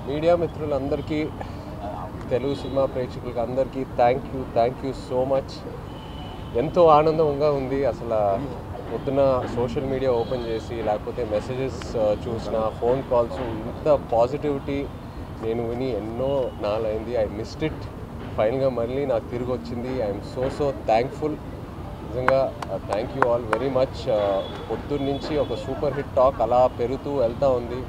Media మిత్రులందరికీ, Telugu cinema ప్రేక్షకులకి అందరికీ థ్యాంక్ యూ సో మచ్. ఎంతో ఆనందంగా ఉంది. అసలు పొద్దున సోషల్ మీడియా ఓపెన్ చేసి లేకపోతే మెసేజెస్ చూసిన, ఫోన్ కాల్స్, ఇంత పాజిటివిటీ నేను విని ఎన్నో నాలైంది. I missed it. ఫైనల్గా మళ్ళీ నాకు తిరిగి వచ్చింది. I'm so thankful. నిజంగా thank you all very much. పొద్దున్న నుంచి ఒక సూపర్ హిట్ టాక్ అలా పెరుగుతూ వెళ్తూ ఉంది.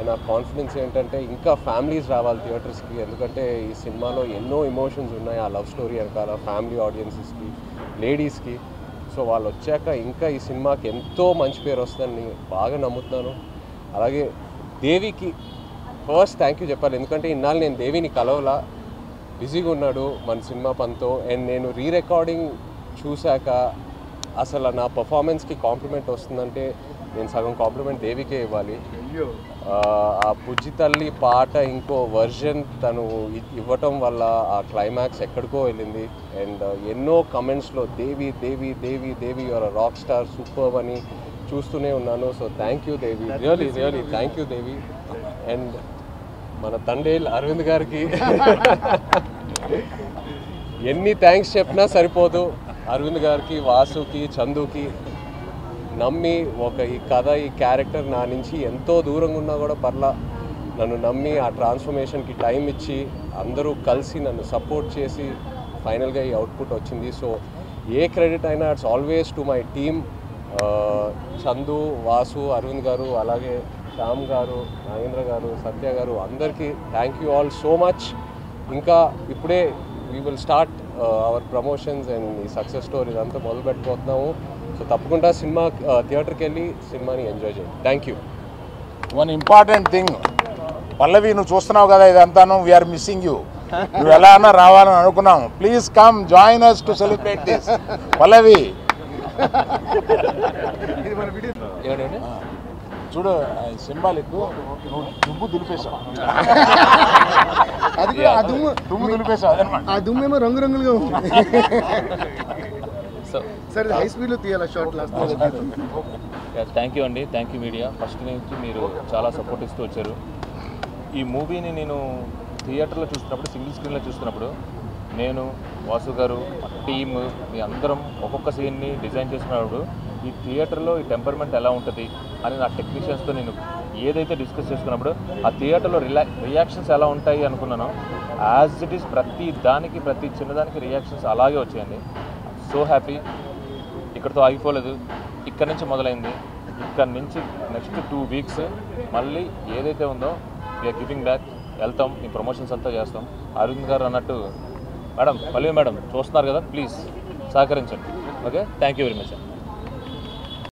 నా కాన్ఫిడెన్స్ ఏంటంటే ఇంకా ఫ్యామిలీస్ రావాలి థియేటర్స్కి, ఎందుకంటే ఈ సినిమాలో ఎన్నో ఎమోషన్స్ ఉన్నాయి. ఆ లవ్ స్టోరీ వెనకాల ఫ్యామిలీ ఆడియన్సెస్కి, లేడీస్కి. సో వాళ్ళు వచ్చాక ఇంకా ఈ సినిమాకి ఎంతో మంచి పేరు వస్తుందని బాగా నమ్ముతున్నాను. అలాగే దేవికి ఫస్ట్ థ్యాంక్ యూ చెప్పాలి, ఎందుకంటే ఇన్నాళ్ళు నేను దేవిని కలవలా, బిజీగా ఉన్నాడు మన సినిమా పనితో. అండ్ నేను రికార్డింగ్ చూశాక అసలు నా పర్ఫార్మెన్స్కి కాంప్లిమెంట్ వస్తుందంటే నేను సగం కాంప్లిమెంట్ దేవికే ఇవ్వాలి. ఆ బుజ్జి తల్లి పాట ఇంకో వర్జన్ తను ఇవ్వటం వల్ల ఆ క్లైమాక్స్ ఎక్కడికో వెళ్ళింది. అండ్ ఎన్నో కమెంట్స్లో దేవి దేవి దేవి దేవి యువర్ రాక్ స్టార్, సూపర్ అని చూస్తూనే ఉన్నాను. So thank you Devi, really thank you Devi. And మన తండేల్ అరవింద్ గారికి ఎన్ని థ్యాంక్స్ చెప్పినా సరిపోదు. అరవింద్ గారికి, వాసుకి, చందుకి నమ్మి ఈ కథ, ఈ క్యారెక్టర్ నా నుంచి ఎంతో దూరంగా ఉన్నా కూడా పర్లా నన్ను నమ్మి ఆ ట్రాన్స్ఫర్మేషన్కి టైం ఇచ్చి అందరూ కలిసి నన్ను సపోర్ట్ చేసి ఫైనల్గా ఈ అవుట్పుట్ వచ్చింది. సో ఏ క్రెడిట్ అయినా it's always to my team. Chandu, Vasu, Aravind గారు, అలాగే శ్యామ్ గారు, నాగేంద్ర గారు, సత్య గారు, అందరికీ thank you all so much. ఇంకా ఇప్పుడే we will start our promotions and ఈ సక్సెస్ స్టోరీ ఇదంతా మొదలు పెట్టబోతున్నాము. సో తప్పకుండా సినిమా థియేటర్కి వెళ్ళి సినిమాని ఎంజాయ్ చేయండి. Thank you. One important thing, Pallavi నువ్వు చూస్తున్నావు కదా ఇదంతాను, వీఆర్ మిస్సింగ్ యూ. నువ్వు ఎలా అన్నా రావాలని అనుకున్నాము. Please come join us to celebrate this. Pallavi చూడు, సింబాలిక్ నువ్వు దుమ్ము దులిపేశావు, దుమ్ము దులిపేశావు అదనమాట. ఆ దుమ్మేమో రంగురంగులుగా ఉంది. సరే హై స్పీడ్లో తీయాలి షార్ట్ లాస్ట్. థ్యాంక్ యూ అండి, థ్యాంక్ యూ మీడియా. ఫస్ట్ నుంచి మీరు చాలా సపోర్ట్ ఇస్తూ వచ్చారు. ఈ మూవీని నేను థియేటర్లో చూస్తున్నప్పుడు, సింగిల్ స్క్రీన్లో చూస్తున్నప్పుడు నేను, వాసు గారు, టీమ్, మీ అందరం ఒక్కొక్క సీన్ని డిజైన్ చేసుకున్నప్పుడు ఈ థియేటర్లో ఈ టెంపర్మెంట్ ఎలా ఉంటుంది అని నా టెక్నీషియన్స్తో నేను ఏదైతే డిస్కస్ చేసుకున్నప్పుడు ఆ థియేటర్లో రియాక్షన్స్ ఎలా ఉంటాయి అనుకున్నానో యాజ్ ఇట్ ఈస్ ప్రతి దానికి, ప్రతి చిన్నదానికి రియాక్షన్స్ అలాగే వచ్చాయండి. So happy. ఇక్కడితో ఆగిపోలేదు, ఇక్కడ నుంచి మొదలైంది. ఇక్కడ నుంచి నెక్స్ట్ 2 weeks మళ్ళీ ఏదైతే ఉందో వీఆర్ గివింగ్ బ్యాక్. వెళ్తాం, ఈ ప్రమోషన్స్ అంతా చేస్తాం. అరవింద్ గారు అన్నట్టు మేడం, పల్లవి మేడం చూస్తున్నారు కదా, ప్లీజ్ సహకరించండి. Okay, thank you very much.